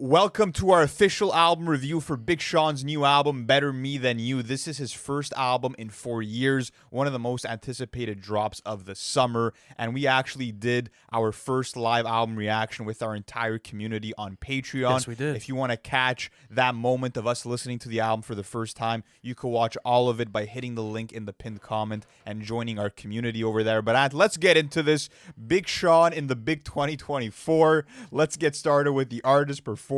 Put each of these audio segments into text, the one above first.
Welcome to our official album review for Big Sean's new album, Better Me Than You. This is his first album in 4 years, one of the most anticipated drops of the summer, and we actually did our first live album reaction with our entire community on Patreon. Yes, we did. If you want to catch that moment of us listening to the album for the first time, you can watch all of it by hitting the link in the pinned comment and joining our community over there. But let's get into this. Big Sean in the Big 2024. Let's get started with the artist performance.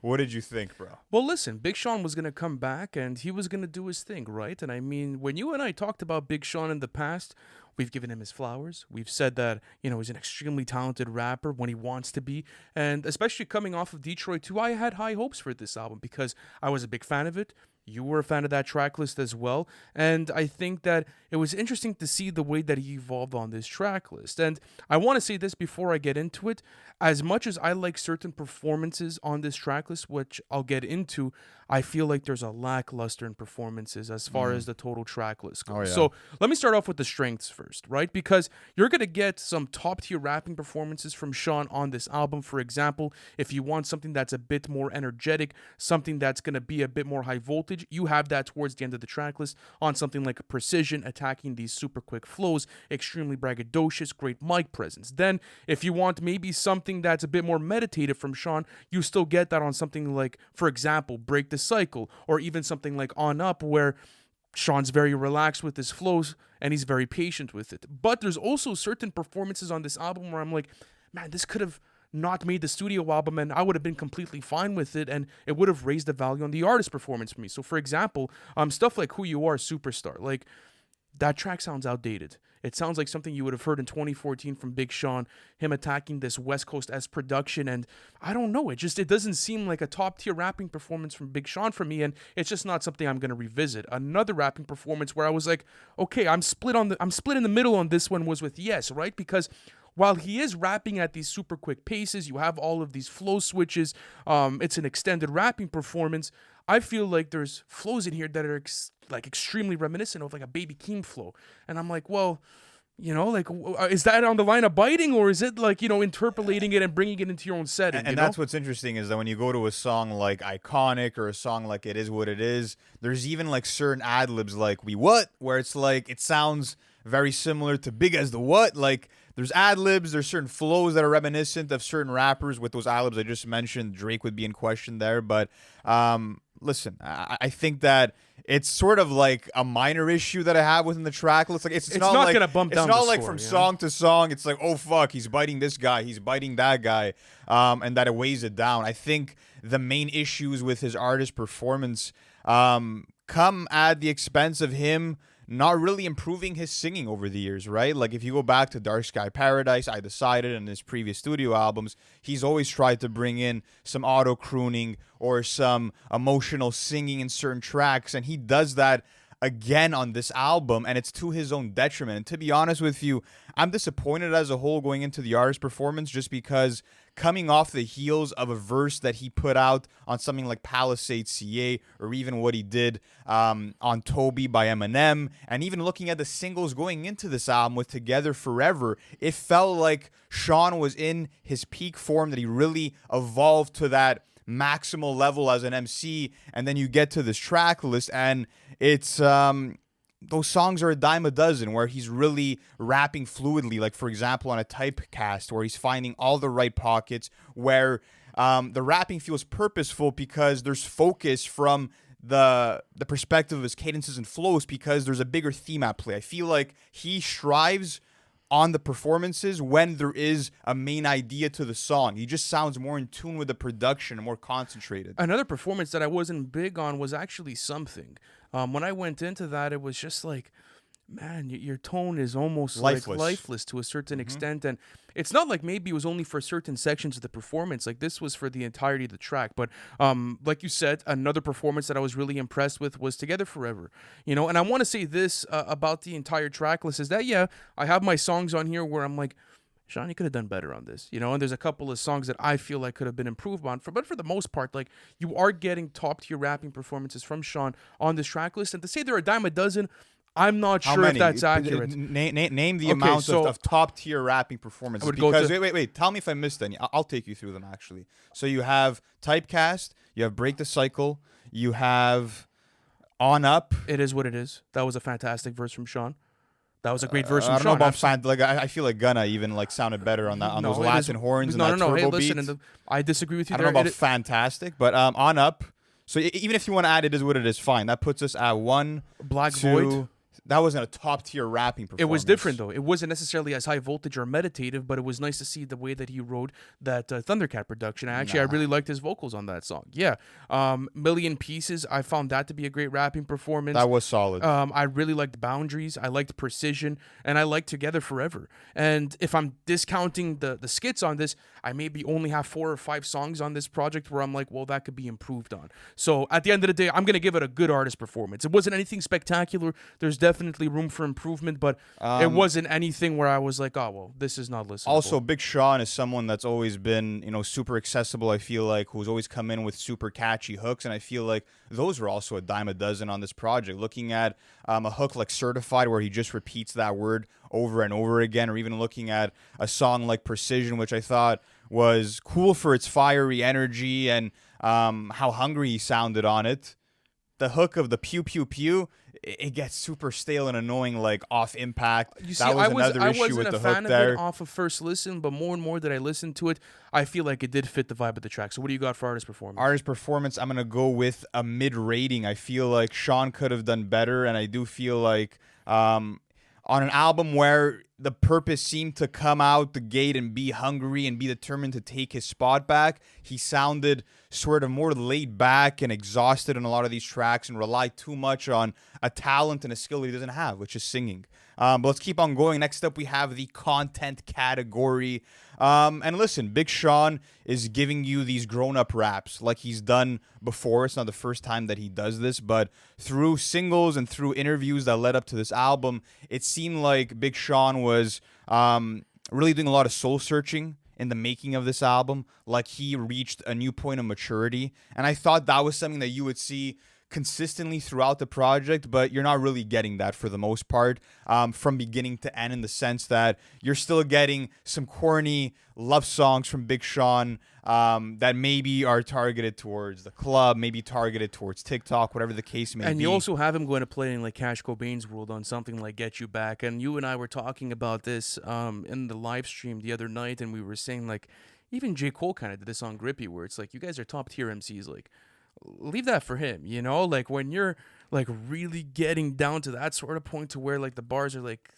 What did you think, bro? Well, listen, Big Sean was going to come back and he was going to do his thing, right? And I mean, when you and I talked about Big Sean in the past, we've given him his flowers. We've said that, he's an extremely talented rapper when he wants to be. And especially coming off of Detroit 2, I had high hopes for this album because I was a big fan of it. You were a fan of that track list as well. And I think that it was interesting to see the way that he evolved on this track list. And I want to say this before I get into it. As much as I like certain performances on this track list, which I'll get into, I feel like there's a lackluster in performances as far as the total track list goes. Oh, yeah. So let me start off with the strengths first, right? Because you're going to get some top tier rapping performances from Sean on this album. For example, if you want something that's a bit more energetic, something that's going to be a bit more high voltage, you have that towards the end of the track list on something like Precision, attacking these super quick flows, extremely braggadocious, great mic presence. Then, if you want maybe something that's a bit more meditative from Sean, you still get that on something like, for example, Break the Cycle, or even something like On Up, where Sean's very relaxed with his flows and he's very patient with it. But there's also certain performances on this album where I'm like, man, this could have not made the studio album and I would have been completely fine with it and it would have raised the value on the artist performance for me. So for example, stuff like Who You Are Superstar, like that track sounds outdated. It sounds like something you would have heard in 2014 from Big Sean, him attacking this West Coast-esque production, and I don't know, it doesn't seem like a top-tier rapping performance from Big Sean for me, and it's just not something I'm going to revisit. Another rapping performance where I was like, okay, I'm split in the middle on this one was with Yes, right? Because while he is rapping at these super quick paces, you have all of these flow switches, it's an extended rapping performance, I feel like there's flows in here that are extremely reminiscent of like a Baby Keem flow. And I'm like, well, is that on the line of biting or is it like, interpolating it and bringing it into your own setting? And that's what's interesting is that when you go to a song like Iconic or a song like It Is What It Is, there's even like certain ad-libs like We What, where it's like it sounds very similar to Big as the What. Like there's ad-libs, there's certain flows that are reminiscent of certain rappers with those ad-libs I just mentioned. Drake would be in question there, but listen, I think that it's sort of like a minor issue that I have within the track list. Like it's not like, gonna bump down. It's not the like score, from song to song. It's like, oh fuck, he's biting this guy, he's biting that guy, and that it weighs it down. I think the main issues with his artist performance come at the expense of him not really improving his singing over the years, right? Like if you go back to Dark Sky Paradise, I Decided, and his previous studio albums, he's always tried to bring in some auto crooning or some emotional singing in certain tracks, and he does that again on this album, and it's to his own detriment. And to be honest with you, I'm disappointed as a whole going into the artist performance just because coming off the heels of a verse that he put out on something like Palisade CA, or even what he did on Toby by Eminem, and even looking at the singles going into this album with Together Forever, it felt like Sean was in his peak form, that he really evolved to that maximal level as an MC, and then you get to this track list and it's those songs are a dime a dozen where he's really rapping fluidly, like for example on a Typecast where he's finding all the right pockets where the rapping feels purposeful because there's focus from the perspective of his cadences and flows because there's a bigger theme at play. I feel like he strives on the performances when there is a main idea to the song. He just sounds more in tune with the production and more concentrated. Another performance that I wasn't big on was actually Something. When I went into that, it was just like, man, your tone is almost lifeless to a certain extent. And it's not like maybe it was only for certain sections of the performance. Like this was for the entirety of the track. But like you said, another performance that I was really impressed with was Together Forever. And I want to say this about the entire track list is that, yeah, I have my songs on here where I'm like, Sean, you could have done better on this, and there's a couple of songs that I feel like could have been improved on. But for the most part, like you are getting top tier rapping performances from Sean on this track list. And to say they're a dime a dozen, I'm not How sure if many? that's accurate. Name the Okay, amount so of top tier rapping performances. I would go Because to wait. Tell me if I missed any. I'll take you through them actually. So you have Typecast, you have Break the Cycle, you have On Up. It Is What It Is. That was a fantastic verse from Sean. That was a great verse from I don't know Sean. about like I feel like Gunna even like sounded better on that on those No, it is. Latin horns and No, no, that no. Hey, turbo beat. listen, I disagree with you I don't there. know about fantastic, but On Up. So even if you want to add It Is What It Is, fine. That puts us at 1, Black 2. Void. That wasn't a top tier rapping performance. It was different though. It wasn't necessarily as high voltage or meditative, but it was nice to see the way that he wrote that Thundercat production. I really liked his vocals on that song. Yeah, Million Pieces. I found that to be a great rapping performance. That was solid. I really liked Boundaries. I liked Precision, and I liked Together Forever. And if I'm discounting the skits on this, I maybe only have 4 or 5 songs on this project where I'm like, well, that could be improved on. So at the end of the day, I'm gonna give it a good artist performance. It wasn't anything spectacular. There's definitely room for improvement, but it wasn't anything where I was like, oh well, this is not listenable. Also, Big Sean is someone that's always been, super accessible. I feel like who's always come in with super catchy hooks, and I feel like those were also a dime a dozen on this project. Looking at a hook like Certified, where he just repeats that word over and over again, or even looking at a song like Precision, which I thought was cool for its fiery energy and how hungry he sounded on it. The hook of the pew pew pew, it gets super stale and annoying, like off impact. You see, that was I another issue wasn't with a the fan hook of there. it off of first listen, but more and more that I listened to it, I feel like it did fit the vibe of the track. So what do you got for artist performance? Artist performance, I'm gonna go with a mid rating. I feel like Sean could have done better, and I do feel like on an album where the purpose seemed to come out the gate and be hungry and be determined to take his spot back, he sounded sort of more laid back and exhausted on a lot of these tracks and relied too much on a talent and a skill he doesn't have, which is singing. But let's keep on going. Next up, we have the content category. And listen, Big Sean is giving you these grown-up raps like he's done before. It's not the first time that he does this, but through singles and through interviews that led up to this album, it seemed like Big Sean was really doing a lot of soul-searching in the making of this album. Like he reached a new point of maturity. And I thought that was something that you would see consistently throughout the project, but you're not really getting that for the most part from beginning to end, in the sense that you're still getting some corny love songs from Big Sean that maybe are targeted towards the club, maybe targeted towards TikTok, whatever the case may be. And you also have him going to play in like Cash Cobain's world on something like Get You Back. And you and I were talking about this in the live stream the other night, and we were saying like even J. Cole kind of did this on Grippy, where it's like, you guys are top tier MCs, like leave that for him, like when you're like really getting down to that sort of point to where like the bars are like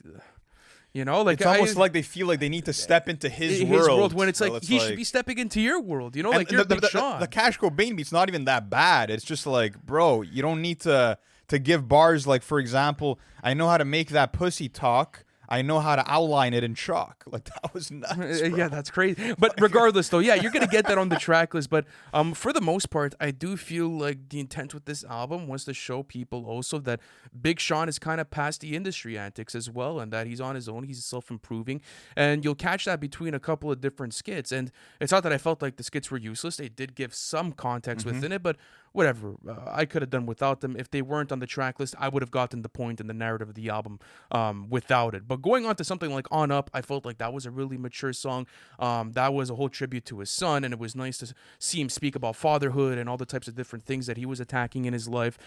like it's almost like they feel like they need to step into his world when it's like he should be stepping into your world, like you're Big Sean. The Cash Cobain beat's not even that bad. It's just like, bro, you don't need to give bars like, for example, I know how to make that pussy talk, I know how to outline it in chalk. Like, that was nuts, bro. Yeah, that's crazy. But regardless, though, yeah, you're going to get that on the track list. But for the most part, I do feel like the intent with this album was to show people also that Big Sean is kind of past the industry antics as well, and that he's on his own, he's self-improving. And you'll catch that between a couple of different skits. And it's not that I felt like the skits were useless. They did give some context within it, but whatever. I could have done without them. If they weren't on the track list, I would have gotten the point and the narrative of the album without it. But going on to something like On Up, I felt like that was a really mature song. That was a whole tribute to his son, and it was nice to see him speak about fatherhood and all the types of different things that he was attacking in his life.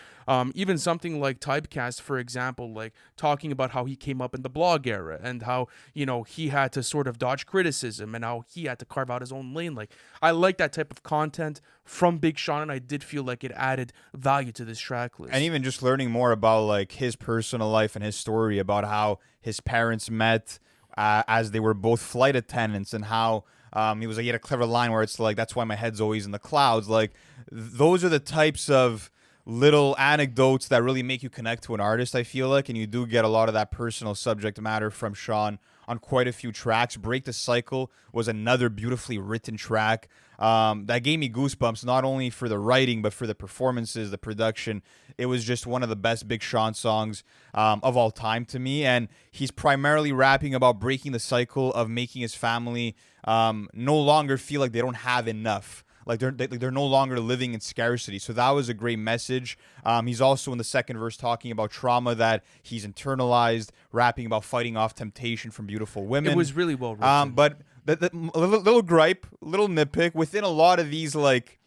Even something like Typecast, for example, like talking about how he came up in the blog era and how, he had to sort of dodge criticism and how he had to carve out his own lane. Like, I like that type of content from Big Sean, and I did feel like it added value to this track list. And even just learning more about like his personal life and his story, about how his parents met as they were both flight attendants, and how he had a clever line where it's like, that's why my head's always in the clouds. Like, those are the types of little anecdotes that really make you connect to an artist, I feel like, and you do get a lot of that personal subject matter from Sean on quite a few tracks. Break the Cycle was another beautifully written track that gave me goosebumps, not only for the writing, but for the performances, the production. It was just one of the best Big Sean songs of all time to me, and he's primarily rapping about breaking the cycle of making his family no longer feel like they don't have enough. like they're no longer living in scarcity. So that was a great message. He's also in the second verse talking about trauma that he's internalized, rapping about fighting off temptation from beautiful women. It was really well written. But the little gripe, little nitpick within a lot of these like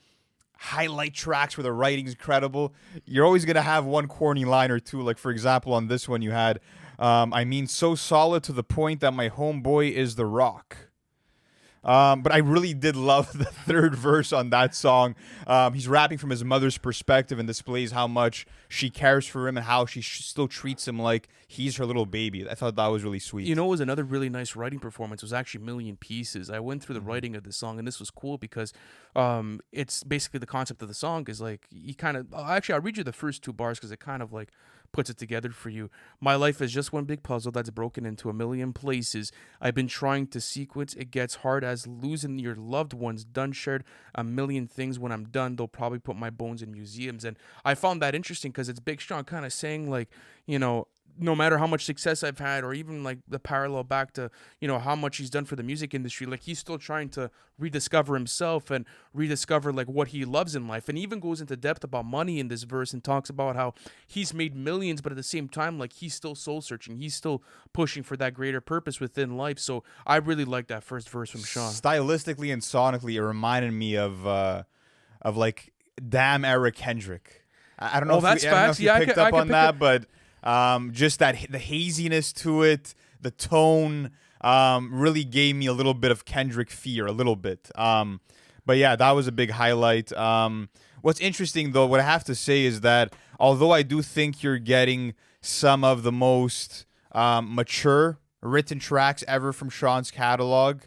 highlight tracks where the writing's incredible, you're always gonna have one corny line or two. Like for example, on this one you had, I mean, so solid to the point that my homeboy is The Rock. But I really did love the third verse on that song. He's rapping from his mother's perspective and displays how much she cares for him and how she still treats him like he's her little baby. I thought that was really sweet. You know, it was another really nice writing performance. It was actually Million Pieces. I went through the writing of this song, and this was cool because it's basically the concept of the song is like, you kind of, actually, I'll read you the first two bars because it kind of like puts it together for you. My life is just one big puzzle that's broken into a million places. I've been trying to sequence. It gets hard as losing your loved ones. Done shared a million things. When I'm done, they'll probably put my bones in museums. And I found that interesting because it's Big Sean kind of saying like, you know, no matter how much success I've had, or even like the parallel back to, you know, how much he's done for the music industry, like he's still trying to rediscover himself and rediscover like what he loves in life. And even goes into depth about money in this verse and talks about how he's made millions, but at the same time, like he's still soul searching. He's still pushing for that greater purpose within life. So I really like that first verse from Sean. Stylistically and sonically, it reminded me of like Damn era Kendrick. I don't know. Oh, if you, I don't know if you yeah, picked up on that, but just that the haziness to it, the tone, really gave me a little bit of Kendrick fear, a little bit. But yeah, that was a big highlight. What's interesting though, what I have to say is that although I do think you're getting some of the most mature written tracks ever from Sean's catalog,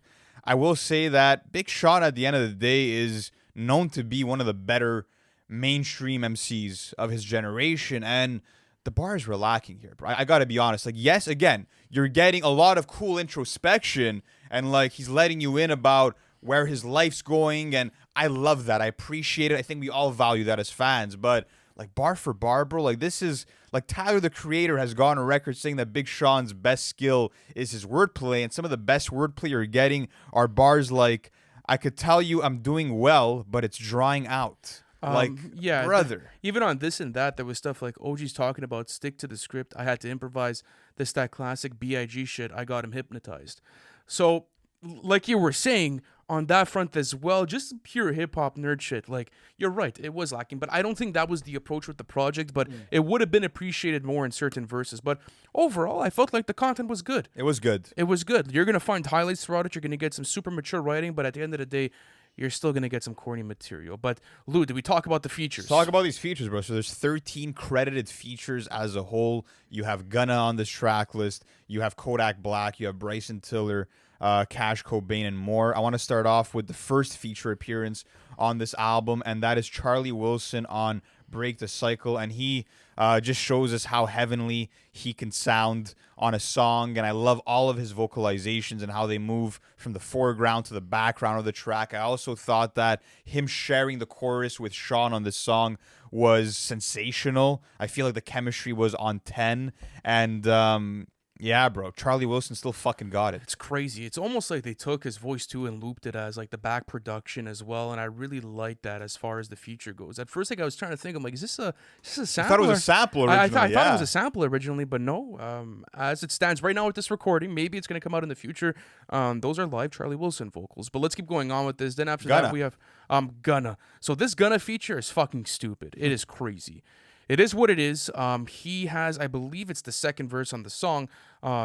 I will say that Big Sean at the end of the day is known to be one of the better mainstream MCs of his generation, and the bars were lacking here, bro. I gotta be honest. Like, yes, again, you're getting a lot of cool introspection, and like he's letting you in about where his life's going, and I love that. I appreciate it. I think we all value that as fans. But like bar for bar, bro, like this is like Tyler the Creator has gone on record saying that Big Sean's best skill is his wordplay, and some of the best wordplay you're getting are bars like, I could tell you I'm doing well, but it's drying out. Like, yeah, brother. Even on this and that, there was stuff like OG's talking about stick to the script. I had to improvise this, that classic BIG shit. I got him hypnotized. So, like you were saying, on that front as well, just pure hip hop nerd shit. Like, you're right, it was lacking, but I don't think that was the approach with the project, but it would have been appreciated more in certain verses. But overall, I felt like the content was good. It was good. It was good. You're going to find highlights throughout it. You're going to get some super mature writing, but at the end of the day, you're still going to get some corny material. But, Lou, did we talk about the features? Let's talk about these features, bro. So there's 13 credited features as a whole. You have Gunna on this track list. You have Kodak Black. You have Bryson Tiller, Cash Cobain, and more. I want to start off with the first feature appearance on this album, and that is Charlie Wilson on Break the Cycle. And he just shows us how heavenly he can sound on a song, and I love all of his vocalizations and how they move from the foreground to the background of the track. I also thought that him sharing the chorus with Sean on this song was sensational. I feel like the chemistry was on 10, and yeah, bro, Charlie Wilson still fucking got it. It's crazy. It's almost like they took his voice too and looped it as like the back production as well, and I really like that as far as the feature goes. At first, like I was trying to think, I'm like, is this a sample? I thought it was a sample originally. I thought it was a sample originally, but no. As it stands right now with this recording, maybe it's gonna come out in the future. Those are live Charlie Wilson vocals. But let's keep going on with this. Then after that, we have Gunna. So this Gunna feature is fucking stupid. It is crazy. It is what it is. He has, I believe it's the second verse on the song.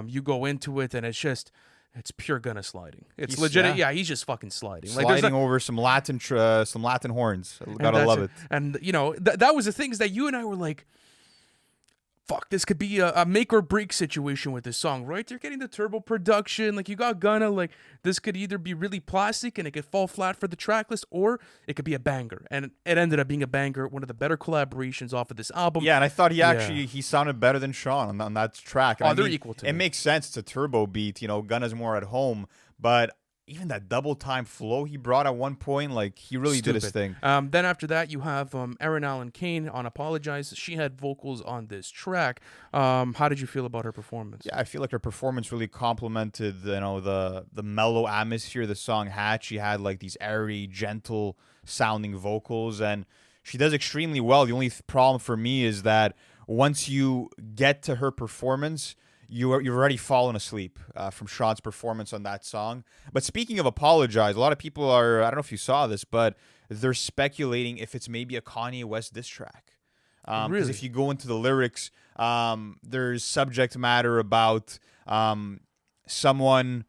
You go into it and it's pure Gunna sliding. It's legit. Yeah, he's just fucking sliding. Sliding over some Latin horns. Gotta love it. And you know, that was the things that you and I were like, fuck, this could be a make or break situation with this song, right? You're getting the turbo production, like you got Gunna, like this could either be really plastic and it could fall flat for the track list, or it could be a banger. And it ended up being a banger, one of the better collaborations off of this album. Yeah, and I thought he sounded better than Sean on that track. And they're equal to it. It makes sense. It's a turbo beat, you know, Gunna's more at home, but even that double time flow he brought at one point, like he really did his thing. Then after that, you have Erin Allen Kane on Apologize. She had vocals on this track. How did you feel about her performance? Yeah, I feel like her performance really complemented, you know, the mellow atmosphere the song had. She had like these airy, gentle sounding vocals, and she does extremely well. The only problem for me is that once you get to her performance, you've already fallen asleep from Sean's performance on that song. But speaking of apologize, a lot of people are, I don't know if you saw this, but they're speculating if it's maybe a Kanye West diss track. Because Really? if you go into the lyrics, there's subject matter about someone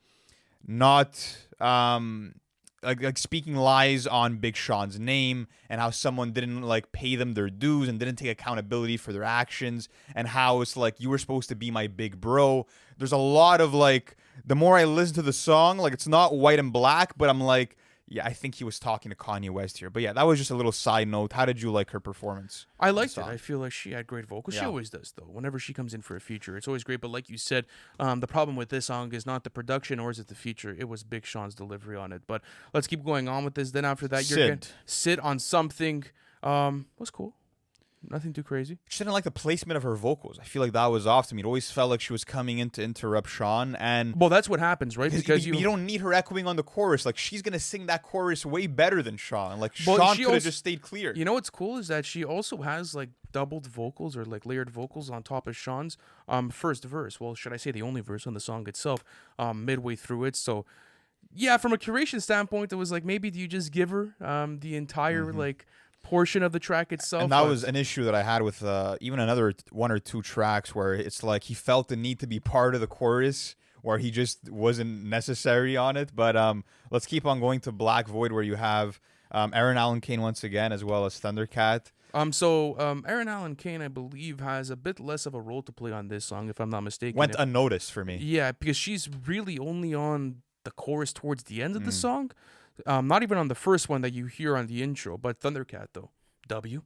not like speaking lies on Big Sean's name, and how someone didn't like pay them their dues and didn't take accountability for their actions, and how it's like, you were supposed to be my big bro. There's a lot of like, the more I listen to the song, like it's not white and black, but I'm like, yeah, I think he was talking to Kanye West here. But yeah, that was just a little side note. How did you like her performance? I liked it. I feel like she had great vocals. She Yeah. always does, though. Whenever she comes in for a feature, it's always great. But like you said, the problem with this song is not the production, or is it the feature? It was Big Sean's delivery on it. But let's keep going on with this. Then after that, you're going to sit on something. Was cool. Nothing too crazy. Just didn't like the placement of her vocals. I feel like that was off to me. It always felt like she was coming in to interrupt Sean. And Well, that's what happens, right? because you don't need her echoing on the chorus. Like, she's going to sing that chorus way better than Sean. Like, Sean could have just stayed clear. You know what's cool is that she also has like doubled vocals, or like layered vocals on top of Sean's first verse. Well, should I say the only verse on the song itself, midway through it. So yeah, from a curation standpoint, it was like, maybe do you just give her the entire like portion of the track itself? And that was an issue that I had with even another one or two tracks where it's like he felt the need to be part of the chorus, where he just wasn't necessary on it. But let's keep on going to Black Void, where you have Aaron Allen Kane once again, as well as Thundercat. Aaron Allen Kane, I believe, has a bit less of a role to play on this song, if I'm not mistaken. Went unnoticed for me. Yeah, because she's really only on the chorus towards the end of the song. Not even on the first one that you hear on the intro, but Thundercat, though. W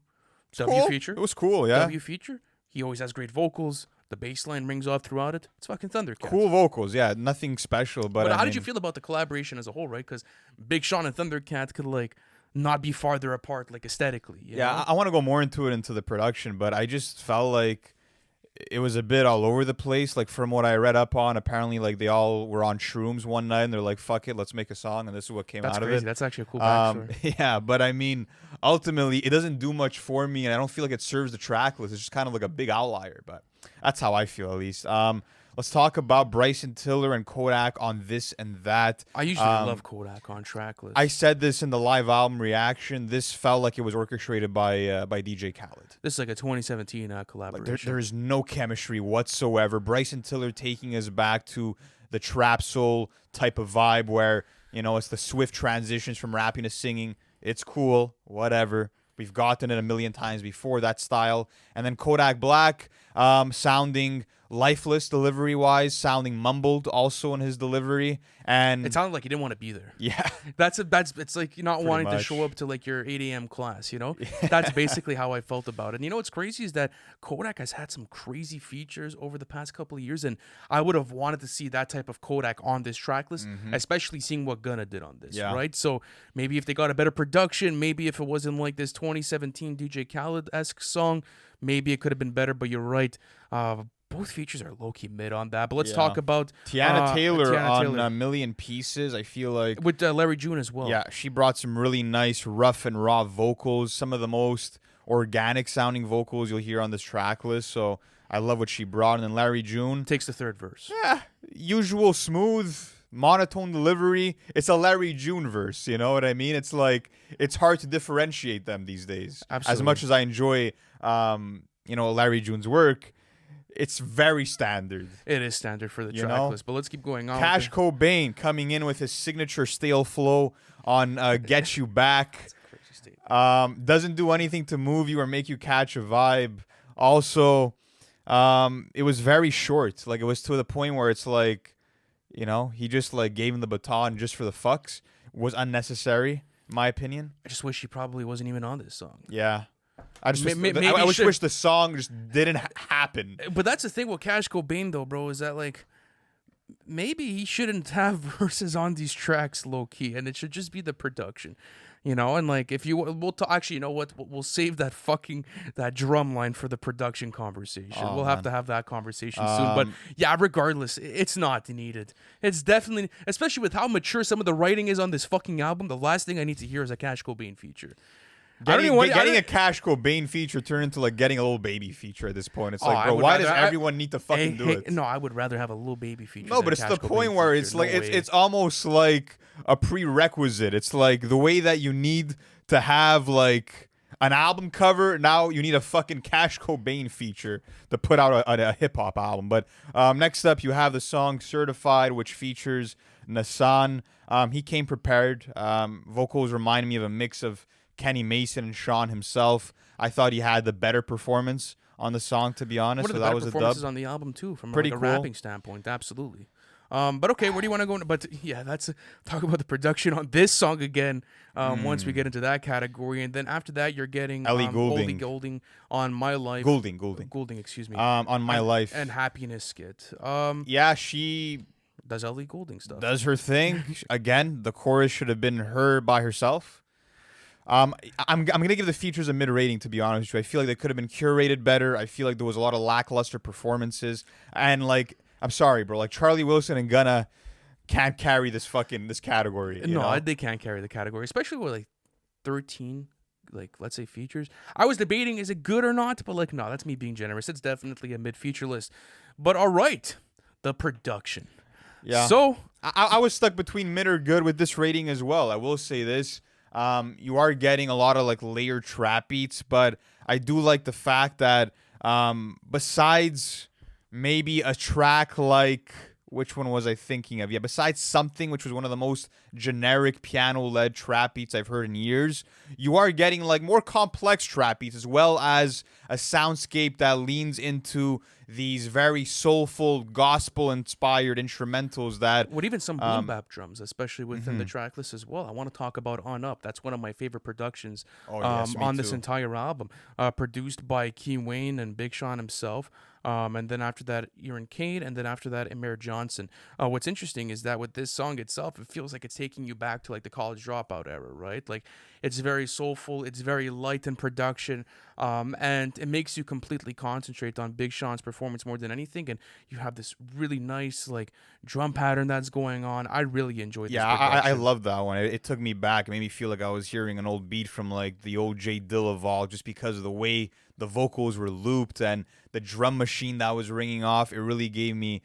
Cool. feature. It was cool, yeah. W feature. He always has great vocals. The bass line rings off throughout it. It's fucking Thundercat. Cool vocals, yeah. Nothing special, but How did you feel about the collaboration as a whole, right? Because Big Sean and Thundercat could like not be farther apart, like aesthetically. You know? I want to go more into the production, but I just felt like it was a bit all over the place. Like, from what I read up on, apparently like they all were on shrooms one night and they're like, fuck it, let's make a song, and this is what came out crazy. of it. That's actually a cool backstory. Yeah, but I mean, ultimately it doesn't do much for me, and I don't feel like it serves the track list. It's just kind of like a big outlier, but that's how I feel, at least. Let's talk about Bryson Tiller and Kodak on This and That. I usually love Kodak on track lists. I said this in the live album reaction. This felt like it was orchestrated by DJ Khaled. This is like a 2017 collaboration. Like, there is no chemistry whatsoever. Bryson Tiller taking us back to the trap soul type of vibe, where, you know, it's the swift transitions from rapping to singing. It's cool, whatever. We've gotten it a million times before, that style. And then Kodak Black sounding lifeless delivery-wise, sounding mumbled also in his delivery. And it sounded like he didn't want to be there. yeah. It's like you're not Pretty wanting to much. show up to like your 8 a.m. class, you know? That's basically how I felt about it. And you know what's crazy is that Kodak has had some crazy features over the past couple of years, and I would have wanted to see that type of Kodak on this track list, especially seeing what Gunna did on this, Yeah. right? So maybe if they got a better production, maybe if it wasn't like this 2017 DJ Khaled-esque song, maybe it could have been better, but you're right. Both features are low-key mid on that. But let's talk about Tiana Taylor on Taylor. A Million Pieces. I feel like, With Larry June as well. yeah, she brought some really nice, rough and raw vocals, some of the most organic sounding vocals you'll hear on this track list. So I love what she brought. And then Larry June, Takes the third verse. yeah, usual smooth, monotone delivery. It's a Larry June verse, you know what I mean? It's like, it's hard to differentiate them these days. Absolutely. As much as I enjoy, Larry June's work, it's very standard. It is standard for the You track know? list, but let's keep going on. Cash Cobain coming in with his signature stale flow on Get You Back. Crazy statement. Doesn't do anything to move you or make you catch a vibe. Also, it was very short. Like, it was to the point where it's like, you know, he just like gave him the baton just for the fucks. Was unnecessary, in my opinion. I just wish he probably wasn't even on this song. Yeah. I just Maybe I he should- wish the song just didn't happen. But that's the thing with Cash Cobain, though, bro, is that like maybe he shouldn't have verses on these tracks low key, and it should just be the production. You know, and like if you actually, you know what, we'll save that drum line for the production conversation. Oh, We'll have man. to have that conversation soon. But yeah, regardless, it's not needed. It's definitely, especially with how mature some of the writing is on this fucking album. The last thing I need to hear is a Cash Cobain feature. Getting a Cash Cobain feature turned into like getting a little baby feature at this point. It's like, bro, why does everyone need to fucking do it? No, I would rather have a little baby feature. No, but it's the point where it's like it's almost like a prerequisite. It's like the way that you need to have like an album cover. Now you need a fucking Cash Cobain feature to put out a hip hop album. But next up, you have the song "Certified," which features Nassan. He came prepared. Vocals remind me of a mix of Kenny Mason and Sean himself. I thought he had the better performance on the song, to be honest. One of the so that better was performances on the album too, from Pretty like a cool. rapping standpoint. Absolutely. But okay, where do you want to go? But yeah, that's talk about the production on this song again. Once we get into that category, and then after that, you're getting Ellie Ellie Goulding. Goulding on My Life. Goulding. Excuse me. On My Life. And Happiness skit. Yeah, she does Ellie Goulding stuff. does her thing. Again, the chorus should have been her by herself. I'm gonna give the features a mid rating, to be honest with you. I feel like they could have been curated better. I feel like there was a lot of lackluster performances, and like I'm sorry, bro, like Charlie Wilson and Gunna can't carry this category. You know? They can't carry the category, especially with like 13, like let's say features. I was debating is it good or not, but like no, that's me being generous. It's definitely a mid feature list. But all right, the production. Yeah. So I was stuck between mid or good with this rating as well. I will say this. You are getting a lot of like layered trap beats, but I do like the fact that besides maybe a track like, which one was I thinking of? Yeah, besides Something, which was one of the most generic piano-led trap beats I've heard in years, you are getting like more complex trap beats as well as a soundscape that leans into these very soulful, gospel-inspired instrumentals that with even some boom bap drums, especially within the track list as well. I want to talk about On Up. That's one of my favorite productions on this entire album, produced by Key Wayne and Big Sean himself. And then after that, Aaron Cade, and then after that, Amir Johnson. What's interesting is that with this song itself, it feels like it's taking you back to like the College Dropout era, right? Like it's very soulful, it's very light in production, and it makes you completely concentrate on Big Sean's performance more than anything. And you have this really nice like drum pattern that's going on. I really enjoyed this production. I love that one. It took me back. It made me feel like I was hearing an old beat from like the old J Dilla vault, just because of the way the vocals were looped and the drum machine that was ringing off. It really gave me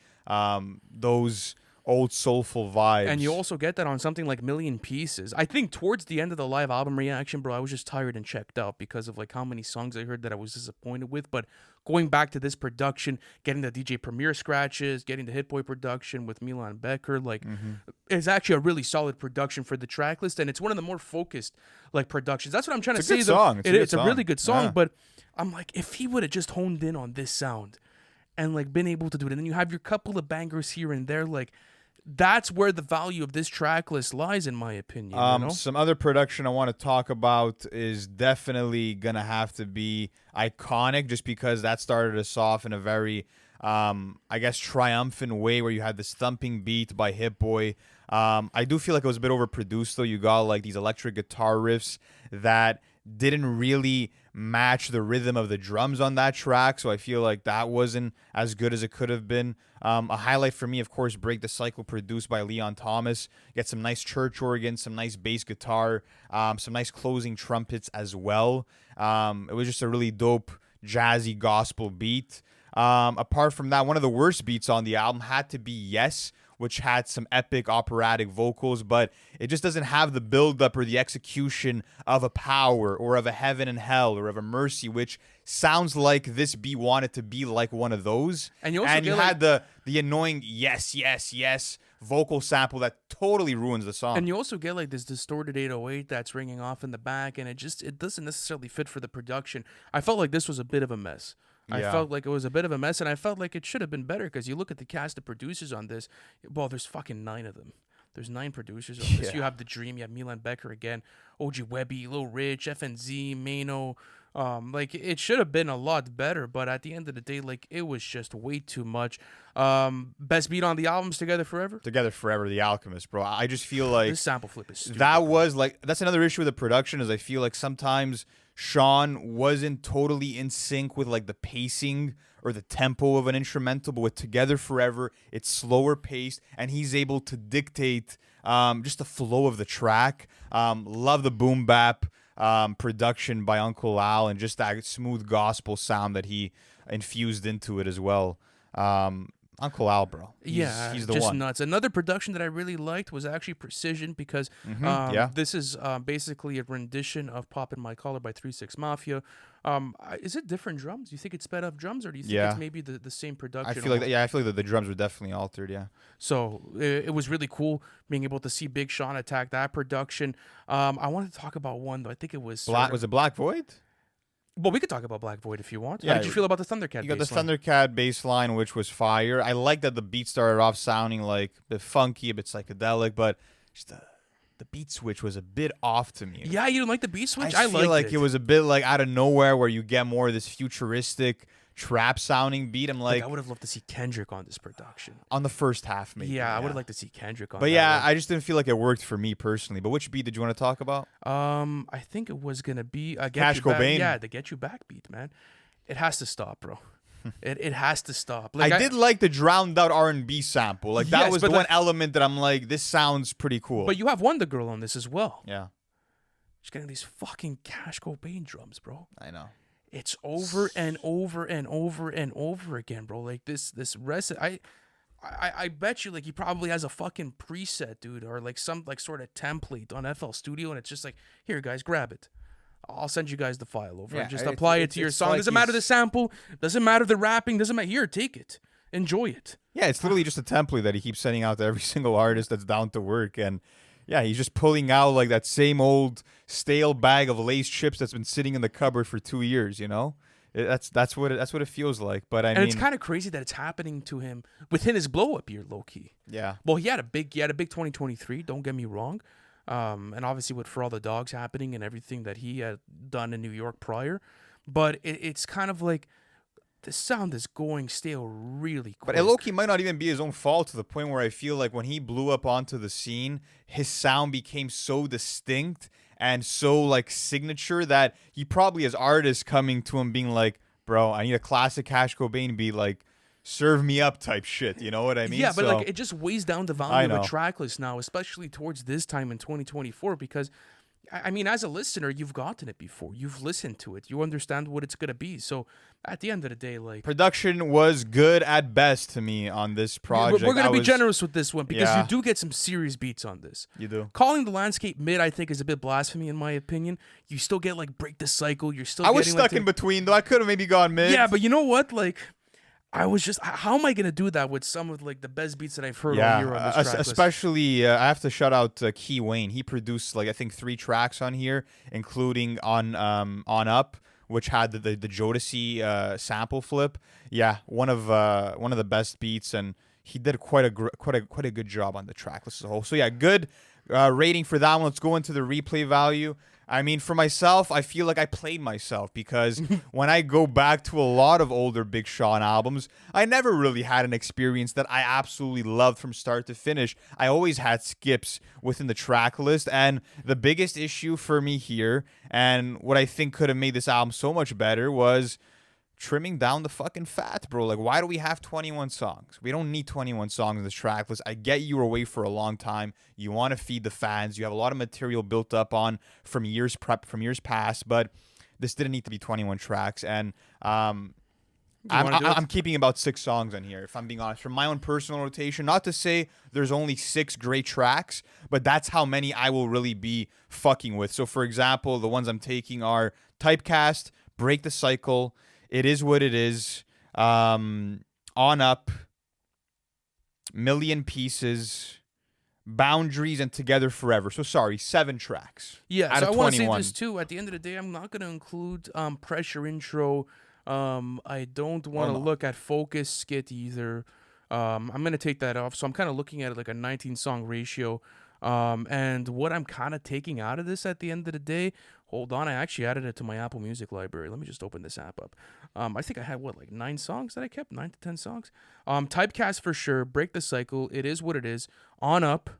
those old soulful vibes. And you also get that on something like Million Pieces. I think towards the end of the live album reaction, bro, I was just tired and checked out because of like how many songs I heard that I was disappointed with. But going back to this production, getting the DJ Premier scratches, getting the Hit Boy production with Milan Becker, like it's actually a really solid production for the track list, and it's one of the more focused like productions. That's what I'm trying to say. It's a good song. It's a really good song, Yeah. but I'm like, if he would have just honed in on this sound and like been able to do it, and then you have your couple of bangers here and there, like that's where the value of this track list lies, in my opinion. You know? Some other production I want to talk about is definitely gonna have to be Iconic, just because that started us off in a very I guess triumphant way, where you had this thumping beat by Hit Boy. I do feel like it was a bit overproduced though. You got like these electric guitar riffs that didn't really match the rhythm of the drums on that track, so I feel like that wasn't as good as it could have been. A highlight for me, of course, Break the Cycle, produced by Leon Thomas. Get some nice church organ, some nice bass guitar, some nice closing trumpets as well. It was just a really dope jazzy gospel beat. Apart from that, one of the worst beats on the album had to be Yes, which had some epic operatic vocals, but it just doesn't have the build-up or the execution of a Power or of a Heaven and Hell or of a Mercy, which sounds like this beat wanted to be like one of those. And you also had the annoying yes, yes, yes vocal sample that totally ruins the song. And you also get like this distorted 808 that's ringing off in the back, and it doesn't necessarily fit for the production. I felt like this was a bit of a mess. I felt like it was a bit of a mess, and I felt like it should have been better, because you look at the cast of producers on this. Well, there's fucking 9 of them. There's 9 producers on this. You have The Dream, you have Milan Becker again, OG Webby, Lil Rich, FNZ, Mano, Like it should have been a lot better, but at the end of the day, like it was just way too much. Best beat on the albums, Together Forever. Together Forever, The Alchemist, bro. I just feel This like sample flip is stupid. that bro. was like that's another issue with the production is I feel like sometimes Sean wasn't totally in sync with like the pacing or the tempo of an instrumental, but with Together Forever, it's slower paced and he's able to dictate just the flow of the track. Love the boom bap production by Uncle Al and just that smooth gospel sound that he infused into it as well. Uncle Al, bro. He's the just one. nuts. Another production that I really liked was actually Precision because yeah. this is basically a rendition of Poppin' My Collar by 3-6 Mafia. Is it different drums? Do you think it's sped up drums or do you think it's maybe the same production? I feel like the drums were definitely altered, yeah. So it was really cool being able to see Big Sean attack that production. I wanted to talk about one though. I think it was Was it Black Void? Well, we could talk about Black Void if you want. Yeah, How did you feel about the Thundercat? You got the bass line? Thundercat bass line, which was fire. I like that the beat started off sounding like a bit funky, a bit psychedelic, but just the beat switch was a bit off to me. Yeah, you didn't like the beat switch? I feel liked like it was a bit like out of nowhere where you get more of this futuristic trap sounding beat. I'm Like, like I would have loved to see Kendrick on this production. on the first half, maybe. Yeah, I would have liked to see Kendrick on. But that yeah, one. I just didn't feel like it worked for me personally. But which beat did you want to talk about? I think it was gonna be Get Cash You Back. Cobain? Yeah, the Get You Back beat, man. It has to stop, bro. it has to stop. Like, I did like the drowned out R&B sample. Like that Yes, was but the one like- element that I'm like, this sounds pretty cool. But you have Wonder Girl on this as well. Yeah, Just getting these fucking Cash Cobain drums, bro. I know. It's over and over and over and over again, bro. Like this rest. I bet you like he probably has a fucking preset, dude, or like some like sort of template on FL Studio, and it's just like, here, guys, grab it. I'll send you guys the file over and just it's- apply it it's- to your it's song. like Doesn't matter the he's- sample, doesn't matter the rapping, doesn't matter. Here, take it, enjoy it. Yeah, it's literally just a template that he keeps sending out to every single artist that's down to work. And yeah, he's just pulling out like that same old stale bag of Lay's chips that's been sitting in the cupboard for 2 years, you know? That's what it feels like. But I And mean, it's kind of crazy that it's happening to him within his blow up year, low key. yeah. Well, he had a big 2023. Don't get me wrong, and obviously with For All the Dogs happening and everything that he had done in New York prior, but it's kind of like the sound is going stale really quick. But Loki might not even be his own fault to the point where I feel like when he blew up onto the scene, his sound became so distinct and so like signature that he probably has artists coming to him being like, bro, I need a classic Cash Cobain beat, like serve me up type shit. You know what I mean? Yeah, but So- like it just weighs down the I value of know. a track list now, especially towards this time in 2024, because I mean, as a listener, you've gotten it before. You've listened to it. You understand what it's gonna be. So at the end of the day, like production was good at best to me on this project. we're gonna I be was- generous with this one because Yeah. you do get some serious beats on this. You do. Calling the landscape mid, I think, is a bit blasphemy in my opinion. You still get like Break the Cycle. You're still. I was getting, stuck like, in between though. I could have maybe gone mid. Yeah, but you know what? Like, I was just. How am I gonna do that with some of like the best beats that I've heard all year on this track list? especially I have to shout out Key Wayne. He produced like I think 3 tracks on here, including on Up, which had the Jodeci sample flip. Yeah, one of the best beats, and he did quite a good job on the track list as a whole. So yeah, good rating for that one. Let's go into the replay value. I mean, for myself, I feel like I played myself because when I go back to a lot of older Big Sean albums, I never really had an experience that I absolutely loved from start to finish. I always had skips within the track list, and the biggest issue for me here, and what I think could have made this album so much better, was trimming down the fucking fat, bro. Like, why do we have 21 songs? We don't need 21 songs in this track list. I get you were away for a long time. You want to feed the fans. You have a lot of material built up on from years past, but this didn't need to be 21 tracks. And I'm keeping about 6 songs on here, if I'm being honest. From my own personal rotation, not to say there's only 6 great tracks, but that's how many I will really be fucking with. So, for example, the ones I'm taking are Typecast, Break the Cycle, It Is What It Is, On Up, Million Pieces, Boundaries, and Together Forever. So sorry, 7 tracks. Yeah, out so I of want to say 21. this too. At the end of the day, I'm not going to include Pressure Intro. I don't want to no. look at Focus Skit either. I'm going to take that off. So I'm kind of looking at it like a 19 song ratio. And what I'm kind of taking out of this at the end of the day, Hold on, I actually added it to my Apple Music library. Let me just open this app up. I think I had like 9 songs that I kept, 9 to 10 songs. Typecast for sure. Break the Cycle. It is what it is. On Up.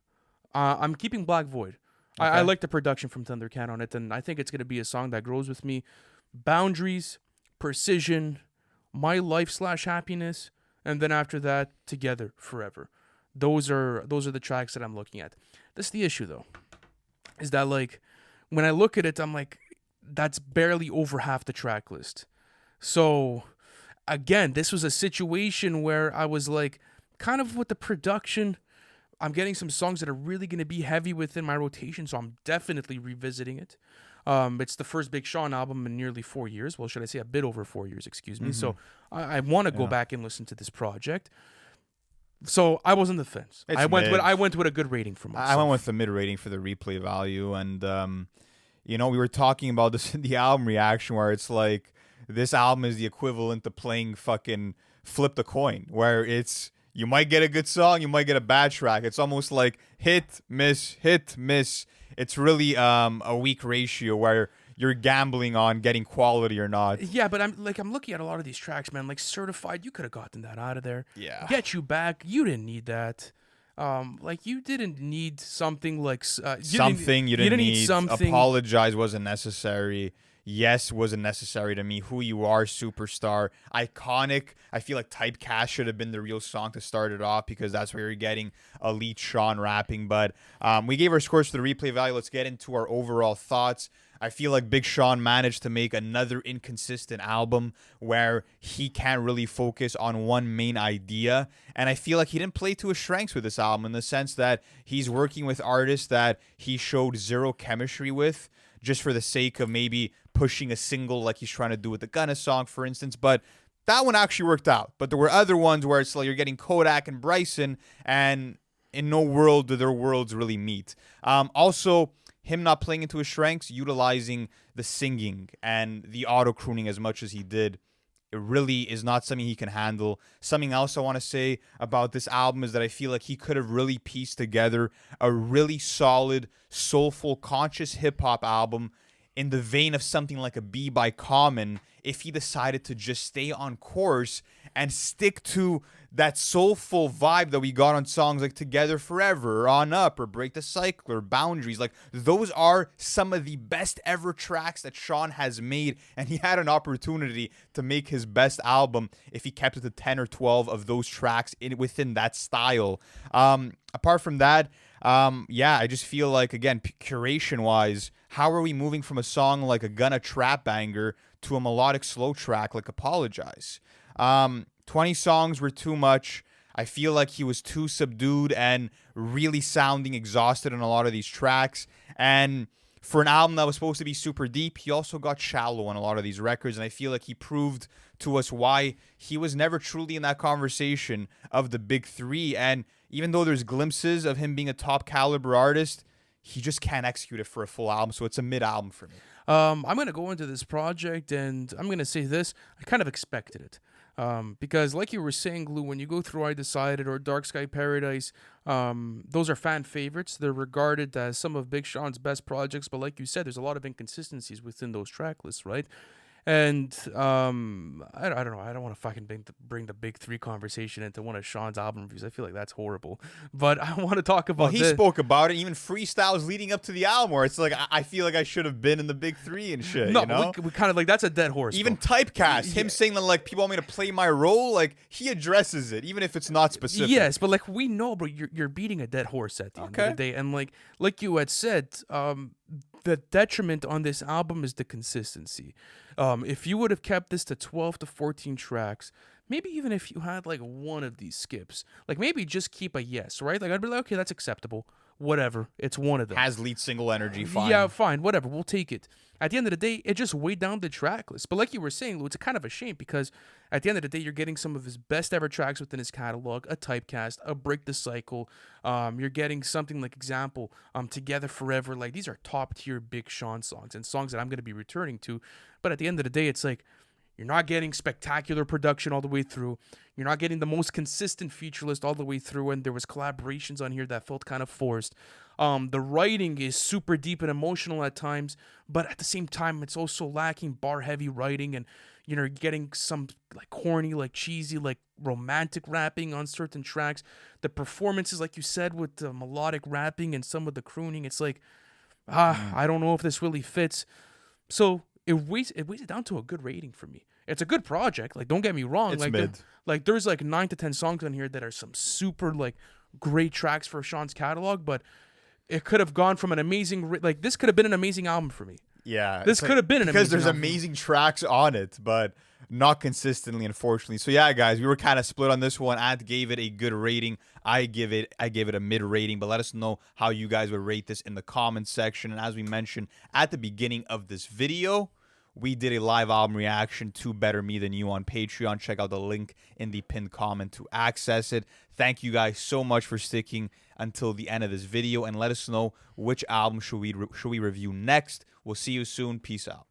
I'm keeping Black Void. I Okay. like the production from Thundercat on it, and I think it's gonna be a song that grows with me. Boundaries, Precision, My Life / Happiness, and then after that, Together Forever. Those are the tracks that I'm looking at. That's the issue though, is that like when I look at it, I'm like, that's barely over half the track list. So again, this was a situation where I was like, kind of with the production, I'm getting some songs that are really going to be heavy within my rotation, so I'm definitely revisiting it. It's the first Big Sean album in nearly 4 years. Well, should I say a bit over 4 years, excuse me. So I want to go Yeah. back and listen to this project. So I was on the fence. It's I went with mid. I went with a good rating for myself. I went with the mid rating for the replay value, and we were talking about this in the album reaction, where it's like this album is the equivalent to playing fucking flip the coin, where it's you might get a good song, you might get a bad track. It's almost like hit miss hit miss. It's really a weak ratio where you're gambling on getting quality or not. Yeah, but I'm looking at a lot of these tracks, man. Like Certified, you could have gotten that out of there. Yeah. Get You Back, you didn't need that. Like you didn't need something like Something you didn't need. something. Apologize wasn't necessary. Yes wasn't necessary to me. Who You Are, Superstar, iconic. I feel like Typecast should have been the real song to start it off, because that's where you're getting elite Sean rapping. But we gave our scores for the replay value. Let's get into our overall thoughts. I feel like Big Sean managed to make another inconsistent album where he can't really focus on one main idea. And I feel like he didn't play to his strengths with this album, in the sense that he's working with artists that he showed zero chemistry with, just for the sake of maybe pushing a single like he's trying to do with the Gunna song, for instance. But that one actually worked out. But there were other ones where it's like you're getting Kodak and Bryson, and in no world do their worlds really meet. Also, him not playing into his strengths, utilizing the singing and the auto-crooning as much as he did, it really is not something he can handle. Something else I want to say about this album is that I feel like he could have really pieced together a really solid, soulful, conscious hip-hop album in the vein of something like a B by Common, if he decided to just stay on course and stick to that soulful vibe that we got on songs like Together Forever, or On Up, or Break the Cycle, or Boundaries. Like, those are some of the best ever tracks that Sean has made, and he had an opportunity to make his best album if he kept it to 10 or 12 of those tracks within that style. Apart from that, I just feel like, again, curation-wise, how are we moving from a song like a Gunna trap banger to a melodic slow track like Apologize? 20 songs were too much. I feel like he was too subdued and really sounding exhausted on a lot of these tracks. And for an album that was supposed to be super deep, he also got shallow on a lot of these records. And I feel like he proved to us why he was never truly in that conversation of the big three. And even though there's glimpses of him being a top caliber artist, he just can't execute it for a full album. So it's a mid album for me. I'm going to go into this project and I'm going to say this. I kind of expected it. Because like you were saying, Lou, when you go through I Decided or Dark Sky Paradise, those are fan favorites. They're regarded as some of Big Sean's best projects. But like you said, there's a lot of inconsistencies within those track lists, right? And I don't know. I don't want to fucking bring the big three conversation into one of Sean's album reviews. I feel like that's horrible. But I want to talk about. Well, he spoke about it, even freestyles leading up to the album, where it's like I feel like I should have been in the big three and shit. No, you know? we kind of like that's a dead horse. Even bro. Typecast, him saying that like people want me to play my role, like he addresses it, even if it's not specific. Yes, but like we know, bro, you're beating a dead horse at the end of the day, and like you had said, the detriment on this album is the consistency. If you would have kept this to 12 to 14 tracks, maybe even if you had like one of these skips, like maybe just keep a yes, right? Like I'd be like, okay, that's acceptable. Whatever. It's one of them. Has lead single energy, fine. Yeah, fine. Whatever. We'll take it. At the end of the day, it just weighed down the track list. But like you were saying, Lou, it's a kind of a shame because at the end of the day, you're getting some of his best ever tracks within his catalog, a Typecast, a Break the Cycle. You're getting something like Example, Together Forever. Like these are top tier Big Sean songs and songs that I'm going to be returning to. But at the end of the day, it's like You're not getting spectacular production all the way through. You're not getting the most consistent feature list all the way through, and there was collaborations on here that felt kind of forced. The writing is super deep and emotional at times, but at the same time, it's also lacking bar-heavy writing, and you're getting some like corny, like cheesy, like romantic rapping on certain tracks. The performances, like you said, with the melodic rapping and some of the crooning, it's like, I don't know if this really fits. So it weighs it down to a good rating for me. It's a good project. Like, don't get me wrong. It's Like, mid. there's like 9 to 10 songs on here that are some super like great tracks for Sean's catalog, but it could have gone from an amazing like this could have been an amazing album for me. Yeah, This could have been an because amazing there's album. amazing tracks on it, but not consistently, unfortunately. So yeah, guys, we were kind of split on this one. I gave it a good rating. I gave it a mid rating, but let us know how you guys would rate this in the comments section. And as we mentioned at the beginning of this video, we did a live album reaction to Better Me Than You on Patreon. Check out the link in the pinned comment to access it. Thank you guys so much for sticking until the end of this video, and let us know which album should we review next. We'll see you soon. Peace out.